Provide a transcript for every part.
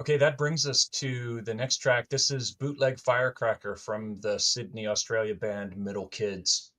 Okay, that brings us to the next track. This is Bootleg Firecracker from the Sydney, Australia band Middle Kids.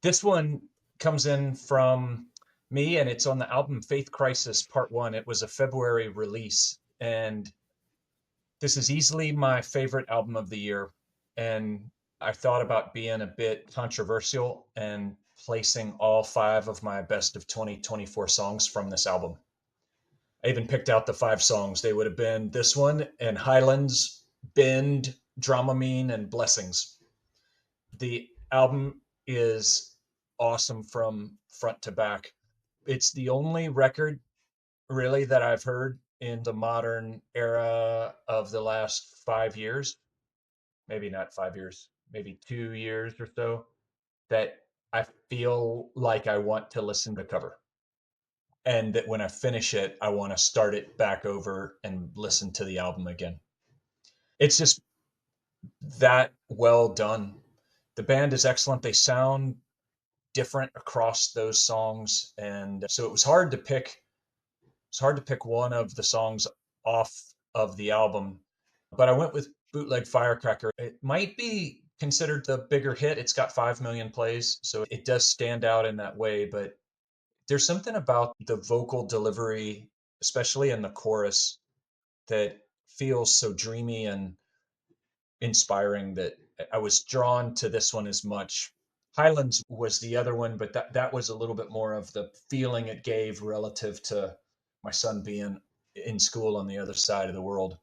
This one comes in from me, and it's on the album Faith Crisis Part 1. It was a February release, and this is easily my favorite album of the year. And I thought about being a bit controversial and placing all 5 of my best of 2024 songs from this album. I even picked out the 5 songs. They would have been this one and Highlands, Bend, Dramamine, and Blessings. The album is awesome from front to back. It's the only record really that I've heard in the modern era of the last 5 years, maybe not 5 years, maybe 2 years or so, that I feel like I want to listen to cover. And that when I finish it, I want to start it back over and listen to the album again. It's just that well done. The band is excellent. They sound different across those songs. And so it's hard to pick one of the songs off of the album, but I went with Bootleg Firecracker. It might be considered the bigger hit. It's got 5 million plays, so it does stand out in that way. But there's something about the vocal delivery, especially in the chorus, that feels so dreamy and inspiring that I was drawn to this one as much. Highlands was the other one, but that was a little bit more of the feeling it gave relative to my son being in school on the other side of the world.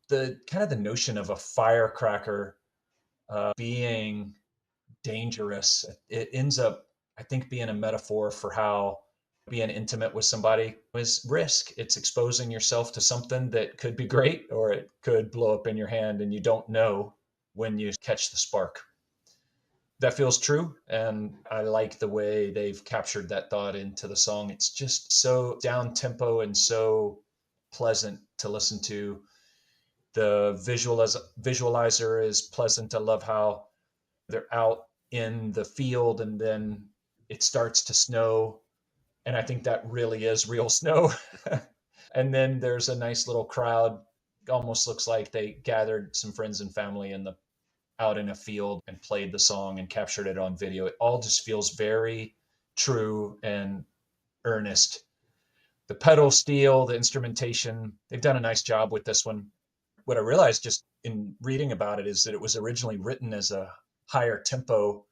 The kind of the notion of a firecracker being dangerous, it ends up, I think, being a metaphor for how being intimate with somebody is risk. It's exposing yourself to something that could be great or it could blow up in your hand, and you don't know when you catch the spark. That feels true, and I like the way they've captured that thought into the song. It's just so down tempo and so pleasant to listen to. The visualizer is pleasant. I love how they're out in the field and then it starts to snow, and I think that really is real snow. And then there's a nice little crowd. Almost looks like they gathered some friends and family in the out in a field and played the song and captured it on video. It all just feels very true and earnest. The pedal steel, the instrumentation, they've done a nice job with this one. What I realized just in reading about it is that it was originally written as a higher tempo,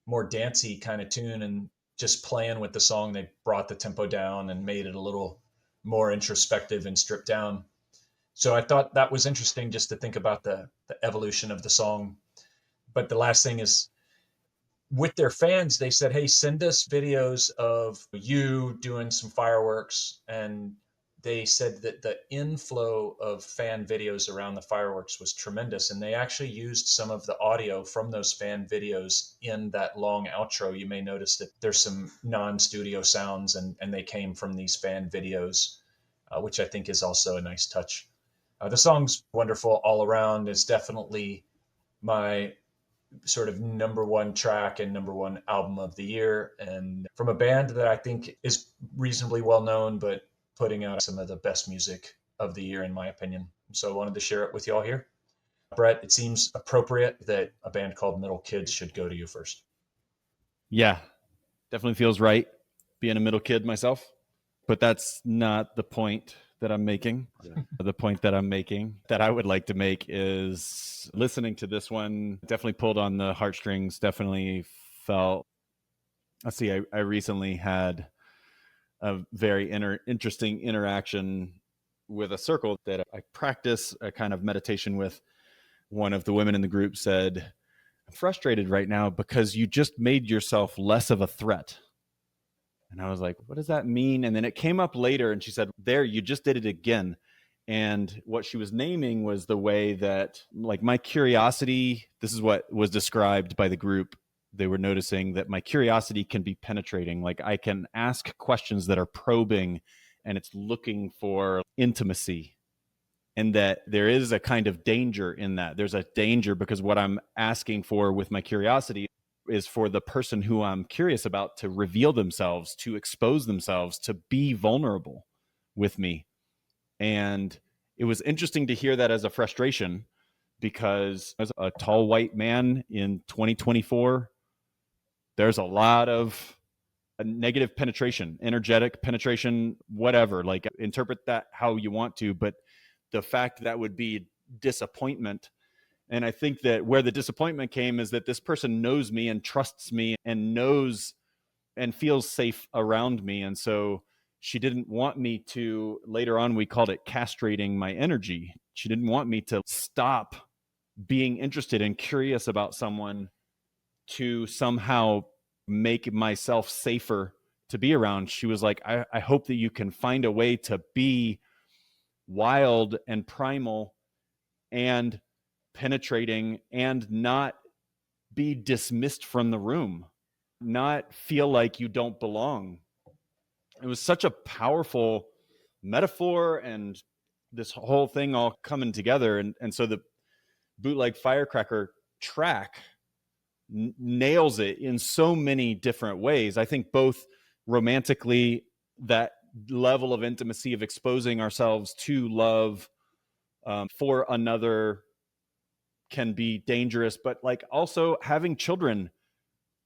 more dancey kind of tune, and just playing with the song, they brought the tempo down and made it a little more introspective and stripped down. So I thought that was interesting just to think about the evolution of the song. But the last thing is, with their fans, they said, hey, send us videos of you doing some fireworks. And they said that the inflow of fan videos around the fireworks was tremendous. And they actually used some of the audio from those fan videos in that long outro. You may notice that there's some non-studio sounds, and they came from these fan videos, which I think is also a nice touch. The song's wonderful all around. It's definitely my sort of number one track and number one album of the year, and from a band that I think is reasonably well known, but putting out some of the best music of the year, in my opinion. So I wanted to share it with y'all here. Brett, it seems appropriate that a band called Middle Kids should go to you first. Yeah, definitely feels right being a middle kid myself, but that's not the point that I'm making. Yeah. The point that I'm making, that I would like to make, is listening to this one definitely pulled on the heartstrings, definitely felt, let's see, I recently had a very interesting interaction with a circle that I practice a kind of meditation with. One of the women in the group said, I'm frustrated right now because you just made yourself less of a threat. And I was like, what does that mean? And then it came up later and she said, there, you just did it again. And what she was naming was the way that, like, my curiosity, this is what was described by the group. They were noticing that my curiosity can be penetrating. Like, I can ask questions that are probing and it's looking for intimacy. And that there is a kind of danger in that. There's a danger because what I'm asking for with my curiosity is for the person who I'm curious about to reveal themselves, to expose themselves, to be vulnerable with me. And it was interesting to hear that as a frustration, because as a tall white man in 2024, there's a lot of negative penetration, energetic penetration, whatever. Like, interpret that how you want to, but the fact that would be disappointment. And I think that where the disappointment came is that this person knows me and trusts me and knows and feels safe around me. And so she didn't want me to, later on, we called it castrating my energy. She didn't want me to stop being interested and curious about someone to somehow make myself safer to be around. She was like, I hope that you can find a way to be wild and primal and penetrating and not be dismissed from the room, not feel like you don't belong. It was such a powerful metaphor, and this whole thing all coming together. And so the Bootleg Firecracker track nails it in so many different ways. I think both romantically, that level of intimacy of exposing ourselves to love for another can be dangerous, but like also having children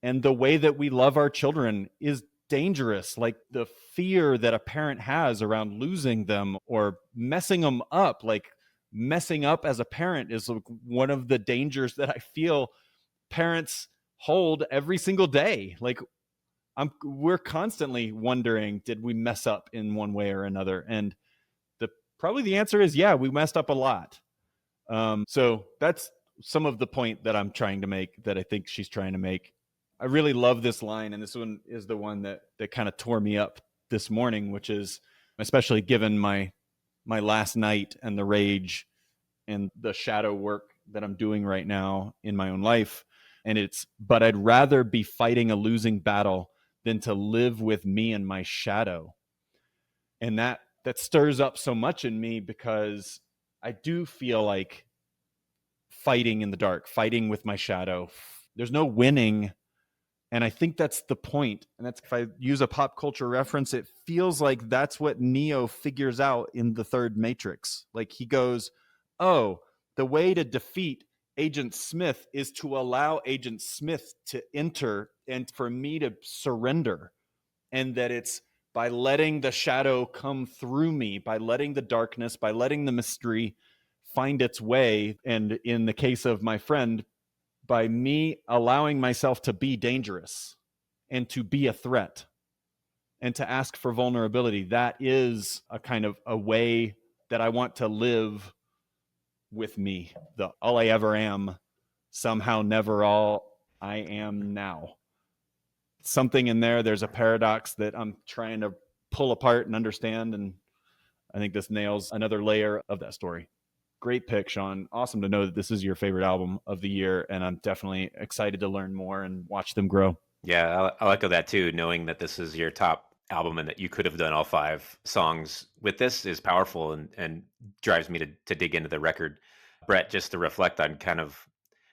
and the way that we love our children is dangerous. Like the fear that a parent has around losing them or messing them up, like messing up as a parent is one of the dangers that I feel parents hold every single day. Like we're constantly wondering, did we mess up in one way or another? And probably the answer is, yeah, we messed up a lot. So that's some of the point that I'm trying to make, that I think she's trying to make. I really love this line, and this one is the one that kind of tore me up this morning, which is, especially given my last night and the rage and the shadow work that I'm doing right now in my own life. And it's, but I'd rather be fighting a losing battle than to live with me and my shadow. And that stirs up so much in me, because I do feel like fighting in the dark, fighting with my shadow. There's no winning. And I think that's the point. And that's, if I use a pop culture reference, it feels like that's what Neo figures out in the third Matrix. Like he goes, oh, the way to defeat Agent Smith is to allow Agent Smith to enter and for me to surrender. And that it's by letting the shadow come through me, by letting the darkness, by letting the mystery find its way. And in the case of my friend, by me allowing myself to be dangerous and to be a threat and to ask for vulnerability. That is a kind of a way that I want to live with me. The all I ever am, somehow never all I am now. Something in there, there's a paradox that I'm trying to pull apart and understand. And I think this nails another layer of that story. Great pick, Sean. Awesome to know that this is your favorite album of the year, and I'm definitely excited to learn more and watch them grow. Yeah, I'll echo that too. Knowing that this is your top album and that you could have done all 5 songs with this is powerful and drives me to dig into the record. Brett, just to reflect on kind of,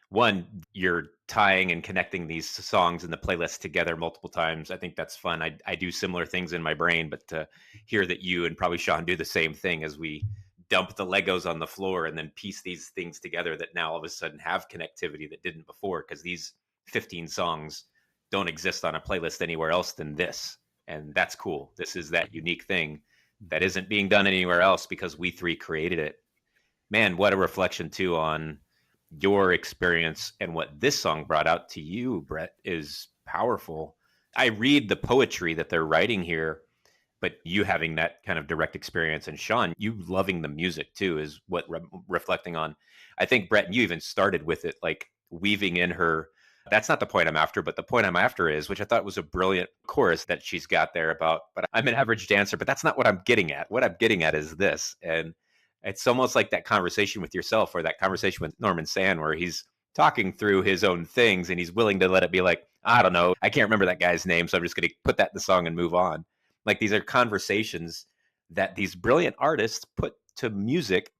one, you're tying and connecting these songs in the playlist together multiple times. I think that's fun. I do similar things in my brain, but to hear that you and probably Sean do the same thing as we dump the Legos on the floor and then piece these things together that now all of a sudden have connectivity that didn't before, because these 15 songs don't exist on a playlist anywhere else than this. And that's cool. This is that unique thing that isn't being done anywhere else because we 3 created it. Man, what a reflection too on your experience, and what this song brought out to you, Brett, is powerful. I read the poetry that they're writing here, but you having that kind of direct experience, and Sean, you loving the music too, is what reflecting on. I think, Brett, you even started with it, like weaving in her, that's not the point I'm after, but the point I'm after is, which I thought was a brilliant chorus that she's got there about, but I'm an average dancer, but that's not what I'm getting at. What I'm getting at is this. And it's almost like that conversation with yourself, or that conversation with Norman Sand, where he's talking through his own things and he's willing to let it be like, I don't know, I can't remember that guy's name, so I'm just going to put that in the song and move on. Like, these are conversations that these brilliant artists put to music,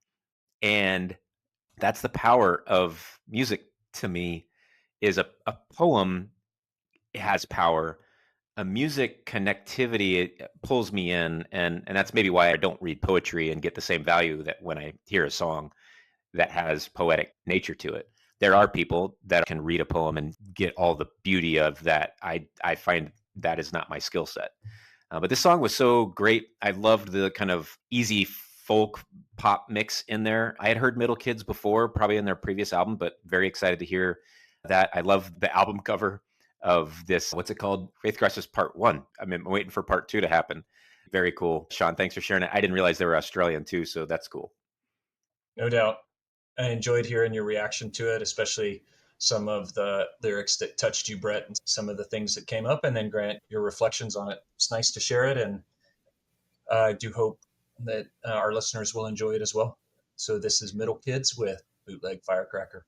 and that's the power of music to me. Is a poem has power a music connectivity. It pulls me in, and that's maybe why I don't read poetry and get the same value that when I hear a song that has poetic nature to it. There are people that can read a poem and get all the beauty of that. I find that is not my skill set. But this song was so great. I loved the kind of easy folk pop mix in there. I had heard Middle Kids before, probably in their previous album, but very excited to hear that. I love the album cover of this. What's it called? Faith Crisis Part 1. I mean, I'm waiting for Part 2 to happen. Very cool. Sean, thanks for sharing it. I didn't realize they were Australian too, so that's cool. No doubt. I enjoyed hearing your reaction to it, especially some of the lyrics that touched you, Brett, and some of the things that came up, and then Grant, your reflections on it. It's nice to share it, and I do hope that our listeners will enjoy it as well. So this is Middle Kids with Bootleg Firecracker.